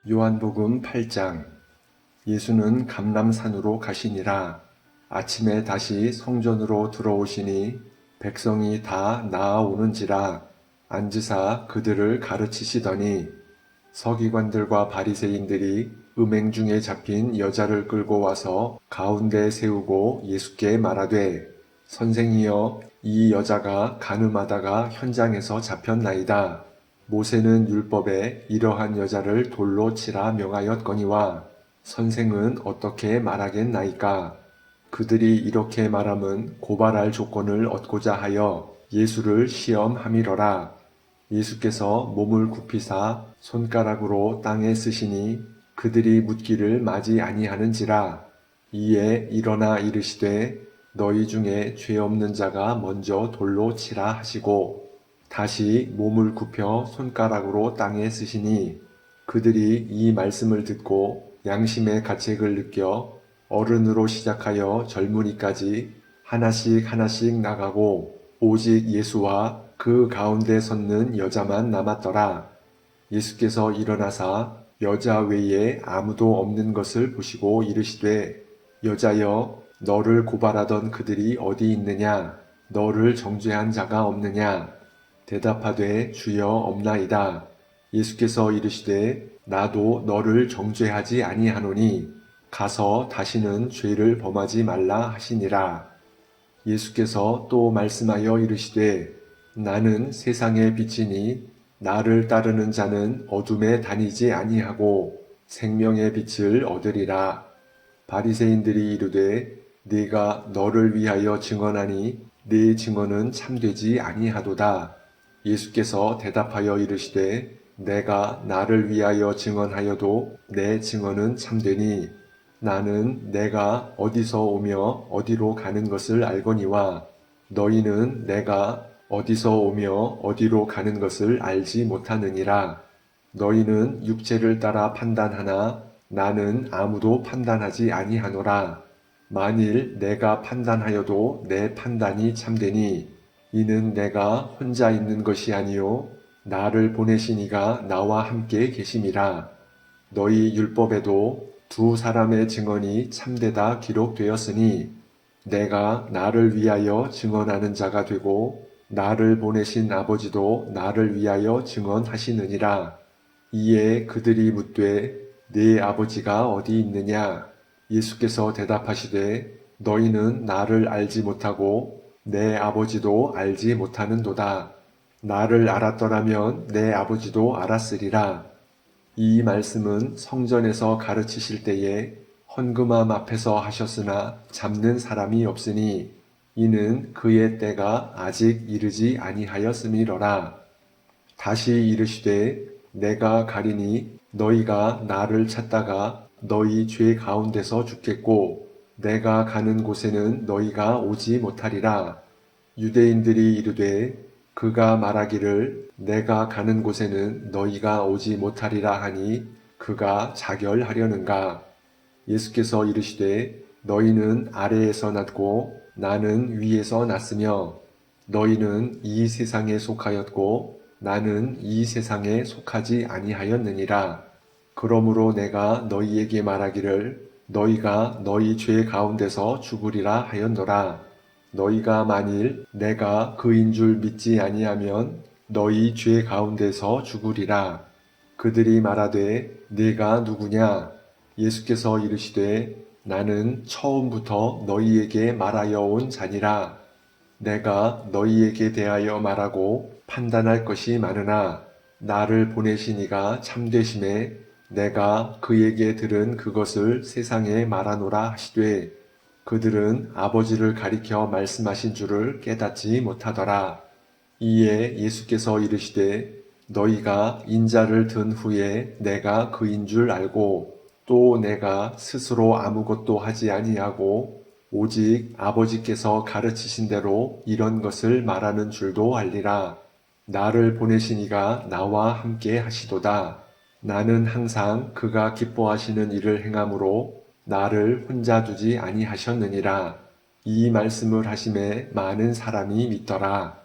요한복음 8장. 예수는 감람산으로 가시니라. 아침에 다시 성전으로 들어오시니 백성이 다 나아오는지라 앉으사 그들을 가르치시더니 서기관들과 바리새인들이 음행 중에 잡힌 여자를 끌고 와서 가운데 세우고 예수께 말하되, 선생이여, 이 여자가 간음하다가 현장에서 잡혔나이다. 모세는 율법에 이러한 여자를 돌로 치라 명하였거니와 선생은 어떻게 말하겠나이까? 그들이 이렇게 말함은 고발할 조건을 얻고자 하여 예수를 시험함이러라. 예수께서 몸을 굽히사 손가락으로 땅에 쓰시니 그들이 묻기를 마지 아니하는지라. 이에 일어나 이르시되 너희 중에 죄 없는 자가 먼저 돌로 치라 하시고 다시 몸을 굽혀 손가락으로 땅에 쓰시니 그들이 이 말씀을 듣고 양심의 가책을 느껴 어른으로 시작하여 젊은이까지 하나씩 하나씩 나가고 오직 예수와 그 가운데 섰는 여자만 남았더라. 예수께서 일어나사 여자 외에 아무도 없는 것을 보시고 이르시되, 여자여, 너를 고발하던 그들이 어디 있느냐? 너를 정죄한 자가 없느냐? 대답하되 주여 없나이다. 예수께서 이르시되 나도 너를 정죄하지 아니하노니 가서 다시는 죄를 범하지 말라 하시니라. 예수께서 또 말씀하여 이르시되 나는 세상의 빛이니 나를 따르는 자는 어둠에 다니지 아니하고 생명의 빛을 얻으리라. 바리새인들이 이르되 네가 너를 위하여 증언하니 네 증언은 참되지 아니하도다. 예수께서 대답하여 이르시되 내가 나를 위하여 증언하여도 내 증언은 참되니 나는 내가 어디서 오며 어디로 가는 것을 알거니와 너희는 내가 어디서 오며 어디로 가는 것을 알지 못하느니라. 너희는 육체를 따라 판단하나 나는 아무도 판단하지 아니하노라. 만일 내가 판단하여도 내 판단이 참되니 이는 내가 혼자 있는 것이 아니요 나를 보내신 이가 나와 함께 계심이라. 너희 율법에도 두 사람의 증언이 참되다 기록되었으니 내가 나를 위하여 증언하는 자가 되고 나를 보내신 아버지도 나를 위하여 증언하시느니라. 이에 그들이 묻되 네 아버지가 어디 있느냐? 예수께서 대답하시되 너희는 나를 알지 못하고 내 아버지도 알지 못하는도다. 나를 알았더라면 내 아버지도 알았으리라. 이 말씀은 성전에서 가르치실 때에 헌금함 앞에서 하셨으나 잡는 사람이 없으니 이는 그의 때가 아직 이르지 아니하였음이러라. 다시 이르시되 내가 가리니 너희가 나를 찾다가 너희 죄 가운데서 죽겠고 내가 가는 곳에는 너희가 오지 못하리라. 유대인들이 이르되 그가 말하기를 내가 가는 곳에는 너희가 오지 못하리라 하니 그가 자결하려는가? 예수께서 이르시되 너희는 아래에서 났고 나는 위에서 났으며 너희는 이 세상에 속하였고 나는 이 세상에 속하지 아니하였느니라. 그러므로 내가 너희에게 말하기를 너희가 너희 죄 가운데서 죽으리라 하였노라. 너희가 만일 내가 그인 줄 믿지 아니하면 너희 죄 가운데서 죽으리라. 그들이 말하되 네가 누구냐? 예수께서 이르시되 나는 처음부터 너희에게 말하여 온 자니라. 내가 너희에게 대하여 말하고 판단할 것이 많으나 나를 보내신 이가 참되심에 내가 그에게 들은 그것을 세상에 말하노라 하시되 그들은 아버지를 가리켜 말씀하신 줄을 깨닫지 못하더라. 이에 예수께서 이르시되 너희가 인자를 든 후에 내가 그인 줄 알고 또 내가 스스로 아무것도 하지 아니하고 오직 아버지께서 가르치신 대로 이런 것을 말하는 줄도 알리라. 나를 보내신 이가 나와 함께 하시도다. 나는 항상 그가 기뻐하시는 일을 행함으로 나를 혼자 두지 아니하셨느니라. 이 말씀을 하심에 많은 사람이 믿더라.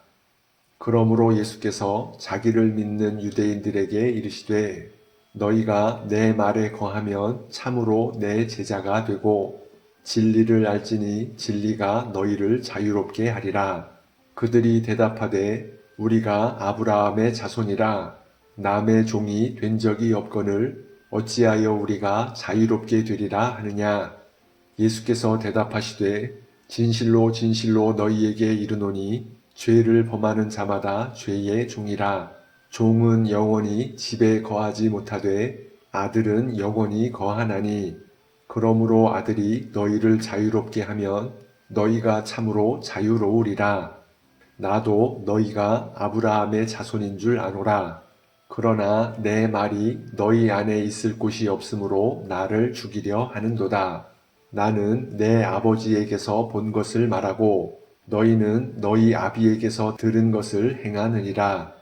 그러므로 예수께서 자기를 믿는 유대인들에게 이르시되 너희가 내 말에 거하면 참으로 내 제자가 되고 진리를 알지니 진리가 너희를 자유롭게 하리라. 그들이 대답하되 우리가 아브라함의 자손이라 남의 종이 된 적이 없거늘 어찌하여 우리가 자유롭게 되리라 하느냐. 예수께서 대답하시되 진실로 진실로 너희에게 이르노니 죄를 범하는 자마다 죄의 종이라. 종은 영원히 집에 거하지 못하되 아들은 영원히 거하나니 그러므로 아들이 너희를 자유롭게 하면 너희가 참으로 자유로우리라. 나도 너희가 아브라함의 자손인 줄 아노라. 그러나 내 말이 너희 안에 있을 곳이 없으므로 나를 죽이려 하는도다. 나는 내 아버지에게서 본 것을 말하고 너희는 너희 아비에게서 들은 것을 행하느니라.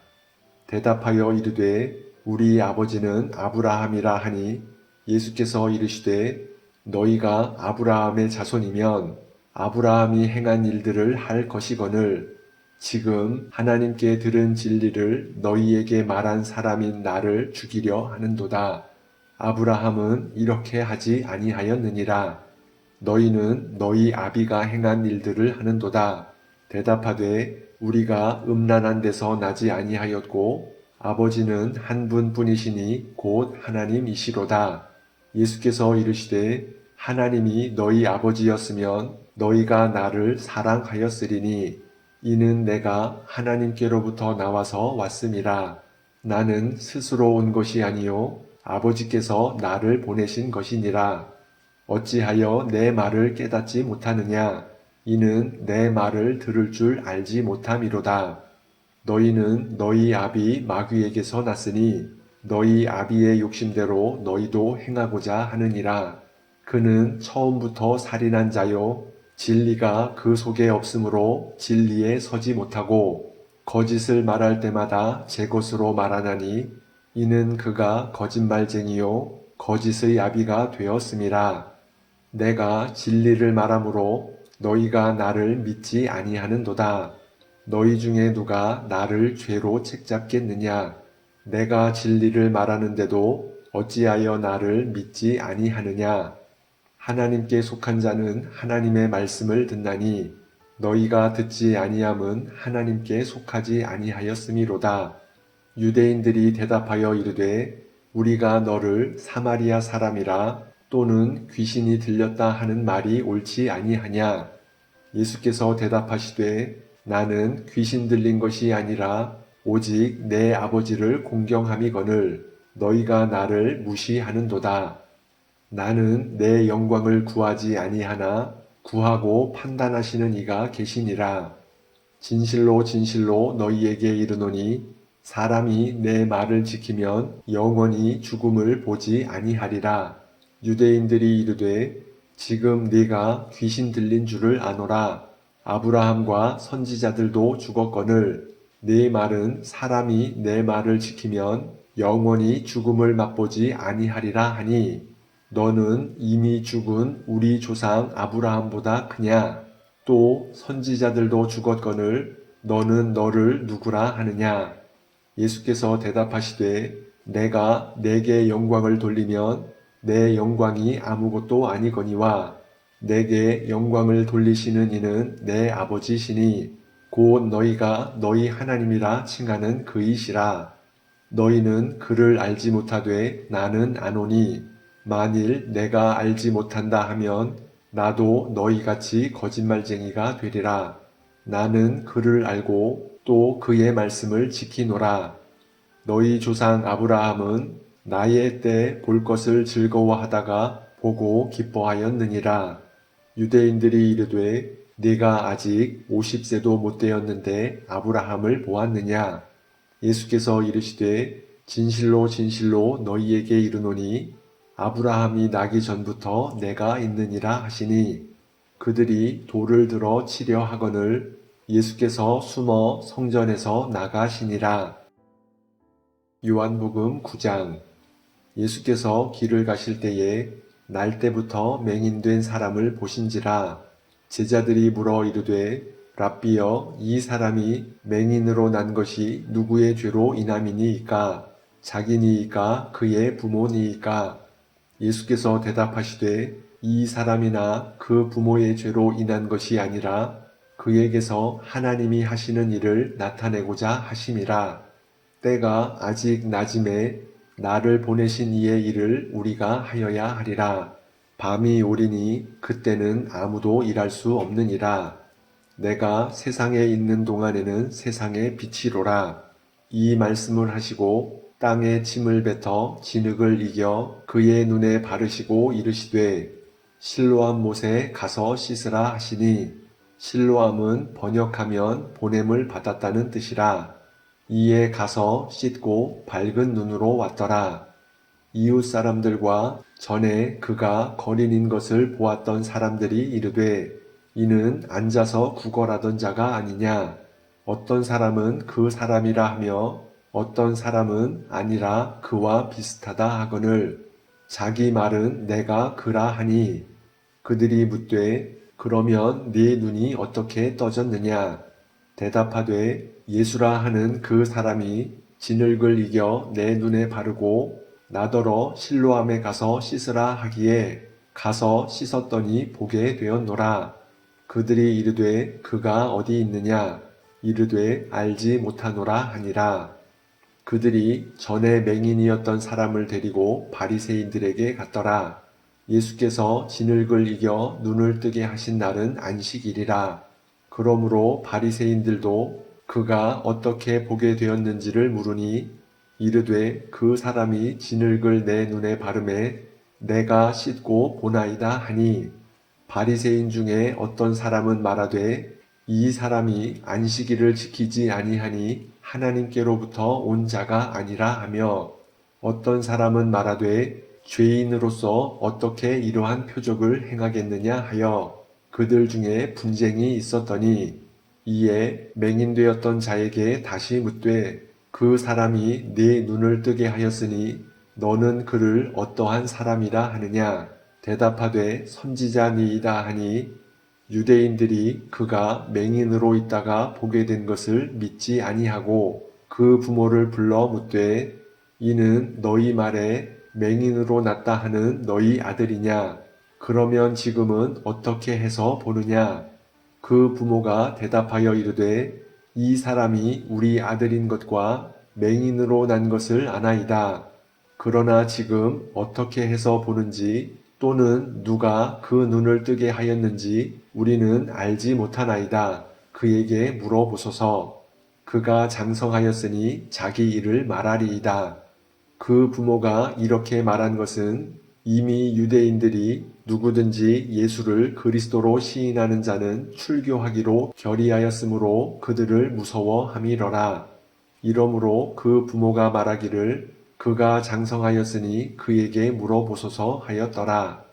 대답하여 이르되 우리 아버지는 아브라함이라 하니 예수께서 이르시되 너희가 아브라함의 자손이면 아브라함이 행한 일들을 할 것이거늘 지금 하나님께 들은 진리를 너희에게 말한 사람인 나를 죽이려 하는도다. 아브라함은 이렇게 하지 아니하였느니라. 너희는 너희 아비가 행한 일들을 하는도다. 대답하되 우리가 음란한 데서 나지 아니하였고 아버지는 한 분뿐이시니 곧 하나님이시로다. 예수께서 이르시되 하나님이 너희 아버지였으면 너희가 나를 사랑하였으리니 이는 내가 하나님께로부터 나와서 왔음이라. 나는 스스로 온 것이 아니요 아버지께서 나를 보내신 것이니라. 어찌하여 내 말을 깨닫지 못하느냐? 이는 내 말을 들을 줄 알지 못함이로다. 너희는 너희 아비 마귀에게서 났으니 너희 아비의 욕심대로 너희도 행하고자 하느니라. 그는 처음부터 살인한 자요 진리가 그 속에 없으므로 진리에 서지 못하고 거짓을 말할 때마다 제 것으로 말하나니 이는 그가 거짓말쟁이요 거짓의 아비가 되었음이라. 내가 진리를 말하므로 너희가 나를 믿지 아니하는도다. 너희 중에 누가 나를 죄로 책잡겠느냐? 내가 진리를 말하는데도 어찌하여 나를 믿지 아니하느냐? 하나님께 속한 자는 하나님의 말씀을 듣나니 너희가 듣지 아니함은 하나님께 속하지 아니하였음이로다. 유대인들이 대답하여 이르되 우리가 너를 사마리아 사람이라 또는 귀신이 들렸다 하는 말이 옳지 아니하냐? 예수께서 대답하시되 나는 귀신 들린 것이 아니라 오직 내 아버지를 공경함이거늘 너희가 나를 무시하는도다. 나는 내 영광을 구하지 아니하나 구하고 판단하시는 이가 계시니라. 진실로 진실로 너희에게 이르노니 사람이 내 말을 지키면 영원히 죽음을 보지 아니하리라. 유대인들이 이르되 지금 네가 귀신 들린 줄을 아노라. 아브라함과 선지자들도 죽었거늘 네 말은 사람이 내 말을 지키면 영원히 죽음을 맛보지 아니하리라 하니 너는 이미 죽은 우리 조상 아브라함보다 크냐? 또 선지자들도 죽었거늘 너는 너를 누구라 하느냐? 예수께서 대답하시되 내가 내게 영광을 돌리면 내 영광이 아무것도 아니거니와 내게 영광을 돌리시는 이는 내 아버지시니 곧 너희가 너희 하나님이라 칭하는 그이시라. 너희는 그를 알지 못하되 나는 아노니 만일 내가 알지 못한다 하면 나도 너희같이 거짓말쟁이가 되리라. 나는 그를 알고 또 그의 말씀을 지키노라. 너희 조상 아브라함은 나의 때 볼 것을 즐거워하다가 보고 기뻐하였느니라. 유대인들이 이르되 네가 아직 50세도 못 되었는데 아브라함을 보았느냐? 예수께서 이르시되 진실로 진실로 너희에게 이르노니 아브라함이 나기 전부터 내가 있느니라 하시니 그들이 돌을 들어 치려 하거늘 예수께서 숨어 성전에서 나가시니라. 요한복음 9장. 예수께서 길을 가실 때에 날 때부터 맹인된 사람을 보신지라. 제자들이 물어 이르되 랍비여 이 사람이 맹인으로 난 것이 누구의 죄로 인함이니이까? 자기니이까 그의 부모니이까? 예수께서 대답하시되 이 사람이나 그 부모의 죄로 인한 것이 아니라 그에게서 하나님이 하시는 일을 나타내고자 하심이라. 때가 아직 낮음에 나를 보내신 이의 일을 우리가 하여야 하리라. 밤이 오리니 그때는 아무도 일할 수 없느니라. 내가 세상에 있는 동안에는 세상의 빛이로라. 이 말씀을 하시고 땅에 침을 뱉어 진흙을 이겨 그의 눈에 바르시고 이르시되 실로암 못에 가서 씻으라 하시니, 실로암은 번역하면 보냄을 받았다는 뜻이라. 이에 가서 씻고 밝은 눈으로 왔더라. 이웃 사람들과 전에 그가 거린인 것을 보았던 사람들이 이르되 이는 앉아서 구걸하던 자가 아니냐. 어떤 사람은 그 사람이라 하며 어떤 사람은 아니라 그와 비슷하다 하거늘 자기 말은 내가 그라 하니, 그들이 묻되 그러면 네 눈이 어떻게 떠졌느냐. 대답하되 예수라 하는 그 사람이 진흙을 이겨 내 눈에 바르고 나더러 실로암에 가서 씻으라 하기에 가서 씻었더니 보게 되었노라. 그들이 이르되 그가 어디 있느냐. 이르되 알지 못하노라 하니라. 그들이 전에 맹인이었던 사람을 데리고 바리새인들에게 갔더라. 예수께서 진흙을 이겨 눈을 뜨게 하신 날은 안식일이라. 그러므로 바리새인들도 그가 어떻게 보게 되었는지를 물으니 이르되 그 사람이 진흙을 내 눈에 바르매 내가 씻고 보나이다 하니, 바리새인 중에 어떤 사람은 말하되 이 사람이 안식일을 지키지 아니하니 하나님께로부터 온 자가 아니라 하며, 어떤 사람은 말하되 죄인으로서 어떻게 이러한 표적을 행하겠느냐 하여 그들 중에 분쟁이 있었더니, 이에 맹인되었던 자에게 다시 묻되 그 사람이 네 눈을 뜨게 하였으니 너는 그를 어떠한 사람이라 하느냐. 대답하되 선지자니이다 하니, 유대인들이 그가 맹인으로 있다가 보게 된 것을 믿지 아니하고 그 부모를 불러 묻되 이는 너희 말에 맹인으로 났다 하는 너희 아들이냐. 그러면 지금은 어떻게 해서 보느냐. 그 부모가 대답하여 이르되 이 사람이 우리 아들인 것과 맹인으로 난 것을 아나이다. 그러나 지금 어떻게 해서 보는지 또는 누가 그 눈을 뜨게 하였는지 우리는 알지 못하나이다. 그에게 물어보소서. 그가 장성하였으니 자기 일을 말하리이다. 그 부모가 이렇게 말한 것은 이미 유대인들이 누구든지 예수를 그리스도로 시인하는 자는 출교하기로 결의하였으므로 그들을 무서워함이러라. 이러므로 그 부모가 말하기를 그가 장성하였으니 그에게 물어보소서 하였더라.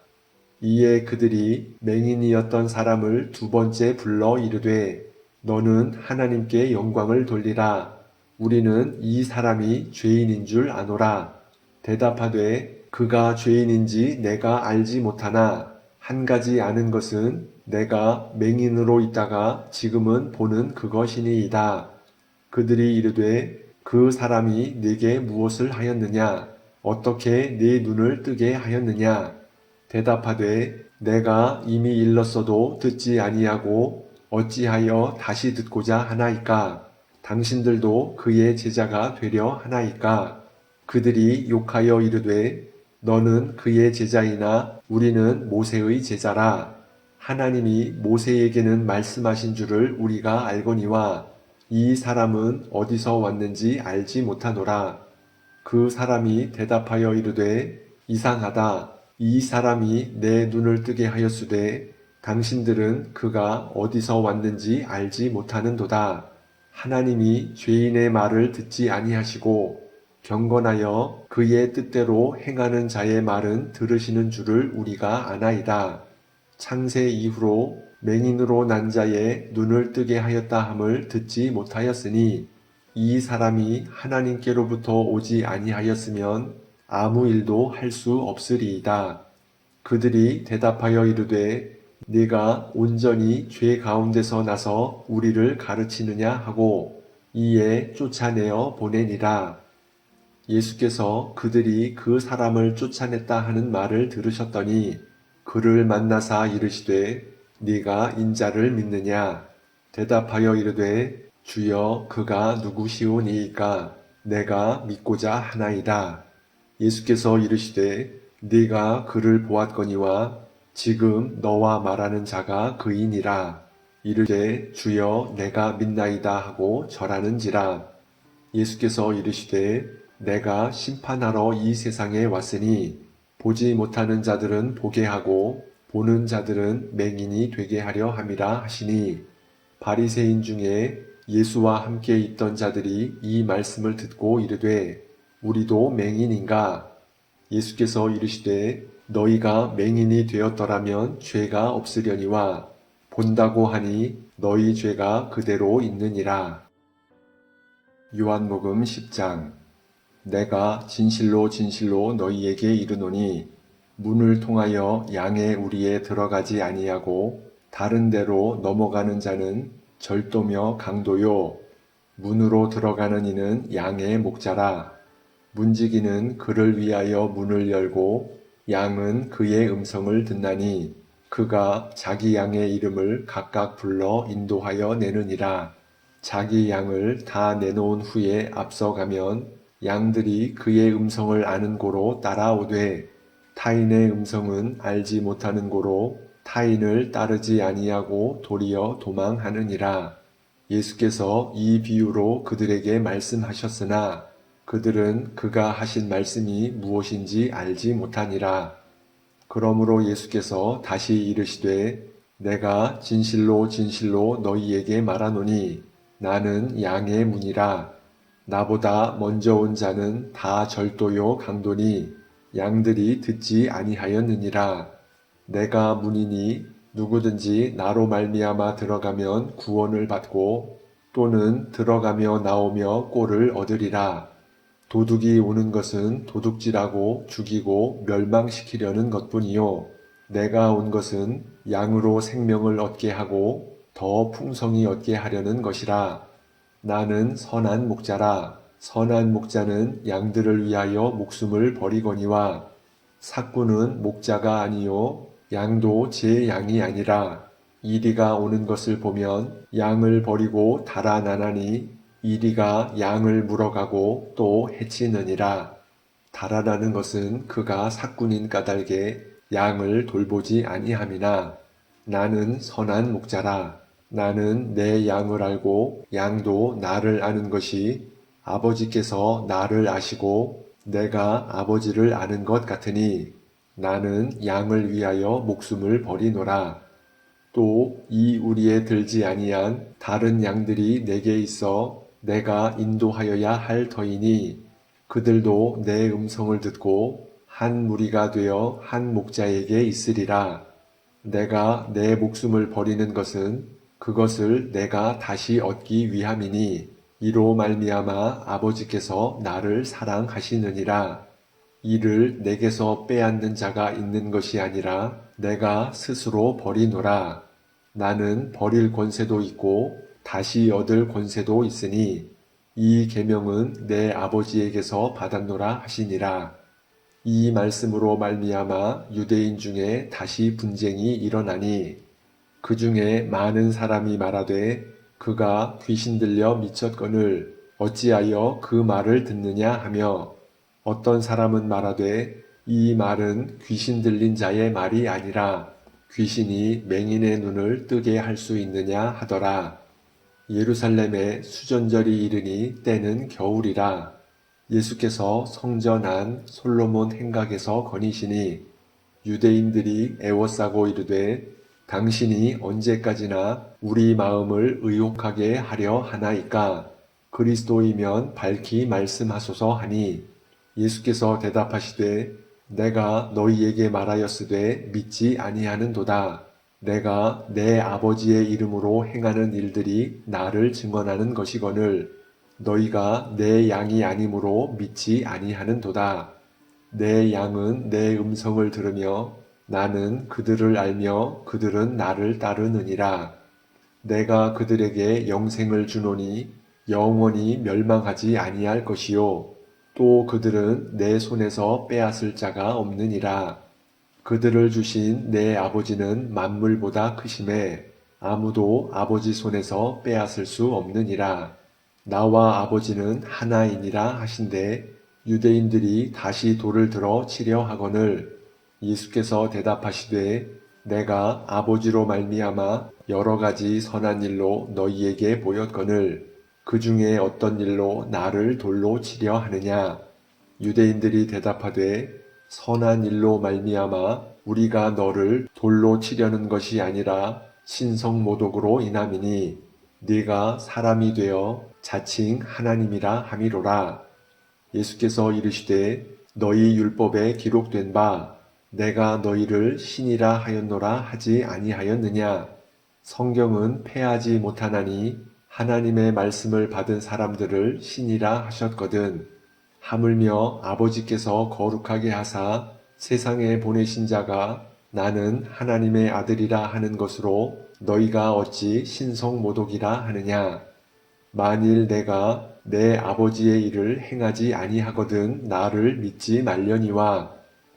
이에 그들이 맹인이었던 사람을 두 번째 불러 이르되 너는 하나님께 영광을 돌리라. 우리는 이 사람이 죄인인 줄 아노라. 대답하되 그가 죄인인지 내가 알지 못하나 한 가지 아는 것은 내가 맹인으로 있다가 지금은 보는 그것이니이다. 그들이 이르되 그 사람이 네게 무엇을 하였느냐? 어떻게 네 눈을 뜨게 하였느냐? 대답하되 내가 이미 일렀어도 듣지 아니하고 어찌하여 다시 듣고자 하나이까? 당신들도 그의 제자가 되려 하나이까? 그들이 욕하여 이르되 너는 그의 제자이나 우리는 모세의 제자라. 하나님이 모세에게는 말씀하신 줄을 우리가 알거니와 이 사람은 어디서 왔는지 알지 못하노라. 그 사람이 대답하여 이르되 이상하다. 이 사람이 내 눈을 뜨게 하였으되 당신들은 그가 어디서 왔는지 알지 못하는도다. 하나님이 죄인의 말을 듣지 아니하시고 경건하여 그의 뜻대로 행하는 자의 말은 들으시는 줄을 우리가 아나이다. 창세 이후로 맹인으로 난 자의 눈을 뜨게 하였다 함을 듣지 못하였으니 이 사람이 하나님께로부터 오지 아니하였으면 아무 일도 할 수 없으리이다. 그들이 대답하여 이르되 네가 온전히 죄 가운데서 나서 우리를 가르치느냐 하고 이에 쫓아내어 보내니라. 예수께서 그들이 그 사람을 쫓아냈다 하는 말을 들으셨더니 그를 만나사 이르시되 네가 인자를 믿느냐? 대답하여 이르되 주여 그가 누구시오니이까 내가 믿고자 하나이다. 예수께서 이르시되 네가 그를 보았거니와 지금 너와 말하는 자가 그이니라. 이르되 주여 내가 믿나이다 하고 절하는지라. 예수께서 이르시되 내가 심판하러 이 세상에 왔으니 보지 못하는 자들은 보게 하고 보는 자들은 맹인이 되게 하려 함이라 하시니 바리새인 중에 예수와 함께 있던 자들이 이 말씀을 듣고 이르되 우리도 맹인인가? 예수께서 이르시되 너희가 맹인이 되었더라면 죄가 없으려니와 본다고 하니 너희 죄가 그대로 있느니라. 요한복음 10장. 내가 진실로 진실로 너희에게 이르노니 문을 통하여 양의 우리에 들어가지 아니하고 다른 데로 넘어가는 자는 절도며 강도요 문으로 들어가는 이는 양의 목자라. 문지기는 그를 위하여 문을 열고 양은 그의 음성을 듣나니 그가 자기 양의 이름을 각각 불러 인도하여 내느니라. 자기 양을 다 내놓은 후에 앞서가면 양들이 그의 음성을 아는 고로 따라오되 타인의 음성은 알지 못하는 고로 타인을 따르지 아니하고 도리어 도망하느니라. 예수께서 이 비유로 그들에게 말씀하셨으나 그들은 그가 하신 말씀이 무엇인지 알지 못하니라. 그러므로 예수께서 다시 이르시되 내가 진실로 진실로 너희에게 말하노니 나는 양의 문이라. 나보다 먼저 온 자는 다 절도요 강도니 양들이 듣지 아니하였느니라. 내가 문이니 누구든지 나로 말미암아 들어가면 구원을 받고 또는 들어가며 나오며 꼴을 얻으리라. 도둑이 오는 것은 도둑질하고 죽이고 멸망시키려는 것뿐이요 내가 온 것은 양으로 생명을 얻게 하고 더 풍성히 얻게 하려는 것이라. 나는 선한 목자라. 선한 목자는 양들을 위하여 목숨을 버리거니와 삭구는 목자가 아니요 양도 제 양이 아니라. 이리가 오는 것을 보면 양을 버리고 달아나나니 이리가 양을 물어가고 또 해치느니라. 달아나는 것은 그가 삭군인 까닭에 양을 돌보지 아니함이나 나는 선한 목자라. 나는 내 양을 알고 양도 나를 아는 것이 아버지께서 나를 아시고 내가 아버지를 아는 것 같으니 나는 양을 위하여 목숨을 버리노라. 또 이 우리에 들지 아니한 다른 양들이 내게 있어 내가 인도하여야 할 터이니 그들도 내 음성을 듣고 한 무리가 되어 한 목자에게 있으리라. 내가 내 목숨을 버리는 것은 그것을 내가 다시 얻기 위함이니 이로 말미암아 아버지께서 나를 사랑하시느니라. 이를 내게서 빼앗는 자가 있는 것이 아니라 내가 스스로 버리노라. 나는 버릴 권세도 있고 다시 얻을 권세도 있으니 이 계명은 내 아버지에게서 받았노라 하시니라. 이 말씀으로 말미암아 유대인 중에 다시 분쟁이 일어나니 그 중에 많은 사람이 말하되 그가 귀신 들려 미쳤거늘 어찌하여 그 말을 듣느냐 하며 어떤 사람은 말하되 이 말은 귀신 들린 자의 말이 아니라 귀신이 맹인의 눈을 뜨게 할 수 있느냐 하더라. 예루살렘에 수전절이 이르니 때는 겨울이라. 예수께서 성전 안 솔로몬 행각에서 거니시니 유대인들이 애워싸고 이르되 당신이 언제까지나 우리 마음을 의혹하게 하려 하나이까? 그리스도이면 밝히 말씀하소서 하니 예수께서 대답하시되 내가 너희에게 말하였으되 믿지 아니하는도다. 내가 내 아버지의 이름으로 행하는 일들이 나를 증언하는 것이거늘 너희가 내 양이 아니므로 믿지 아니하는도다. 내 양은 내 음성을 들으며 나는 그들을 알며 그들은 나를 따르느니라. 내가 그들에게 영생을 주노니 영원히 멸망하지 아니할 것이요 또 그들은 내 손에서 빼앗을 자가 없느니라. 그들을 주신 내 아버지는 만물보다 크심에 아무도 아버지 손에서 빼앗을 수 없느니라. 나와 아버지는 하나이니라 하신대 유대인들이 다시 돌을 들어 치려 하거늘 예수께서 대답하시되 내가 아버지로 말미암아 여러 가지 선한 일로 너희에게 보였거늘 그 중에 어떤 일로 나를 돌로 치려 하느냐. 유대인들이 대답하되 선한 일로 말미암아 우리가 너를 돌로 치려는 것이 아니라 신성모독으로 인함이니 네가 사람이 되어 자칭 하나님이라 함이로라. 예수께서 이르시되 너희 율법에 기록된 바 내가 너희를 신이라 하였노라 하지 아니하였느냐. 성경은 패하지 못하나니 하나님의 말씀을 받은 사람들을 신이라 하셨거든. 하물며 아버지께서 거룩하게 하사 세상에 보내신 자가 나는 하나님의 아들이라 하는 것으로 너희가 어찌 신성모독이라 하느냐. 만일 내가 내 아버지의 일을 행하지 아니하거든 나를 믿지 말려니와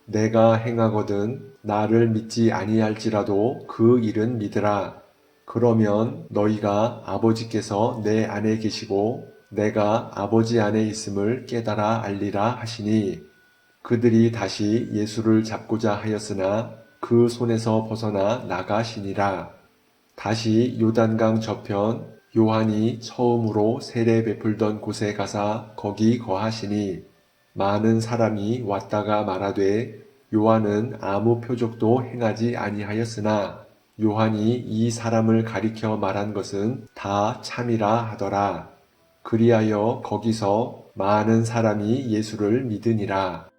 내가 행하거든 나를 믿지 아니할지라도 그 일은 믿으라. 그러면 너희가 아버지께서 내 안에 계시고 내가 아버지 안에 있음을 깨달아 알리라 하시니 그들이 다시 예수를 잡고자 하였으나 그 손에서 벗어나 나가시니라. 다시 요단강 저편 요한이 처음으로 세례 베풀던 곳에 가사 거기 거하시니 많은 사람이 왔다가 말하되 요한은 아무 표적도 행하지 아니하였으나 요한이 이 사람을 가리켜 말한 것은 다 참이라 하더라. 그리하여 거기서 많은 사람이 예수를 믿으니라.